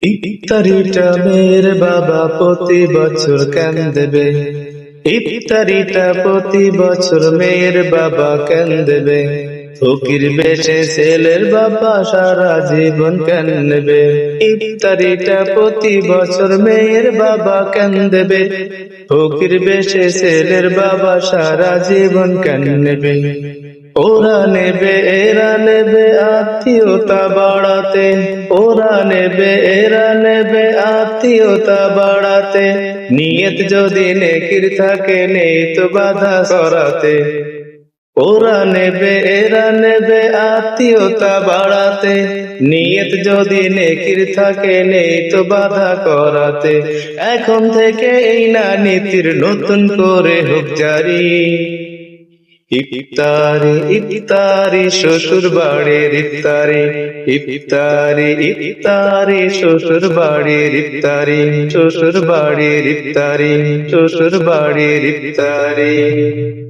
ইফতারিটা মেয়ের বাবা প্রতি বছর কেন দেবে? ইফতারিটা প্রতি বছর মেয়ের বাবা কেন দেবে? ফকির বেশে ছেলের বাবা সারা জীবন কেন নেবে? ইফতারিটা প্রতি বছর মেয়ের বাবা কেন দেবে? ফকির বেশে ছেলের বাবা সারা জীবন কেন নেবে? ওরা নেবে এরা নেবে আত্মীয়তা বাড়াতে, ওরা নেবে এরা নেবে আত্মীয়তা বাড়াতে, নিয়ত যদি নেকির থাকে নেই তো বাধা করাতে। ওরা নেবে এরা নেবে আত্মীয়তা বাড়াতে, নিয়ত যদি নেকির থাকে নেই তো বাধা করাতে। এখন থেকে এই না নীতির নতুন করে হোক জারি। ইফতারি ইফতারি শ্বশুর বাড়ির ইফতারি, ইফতারি ইফতারি শ্বশুর বাড়ির ইফতারি, শ্বশুর বাড়ির ইফতারি, শ্বশুর বাড়ির ইফতারি।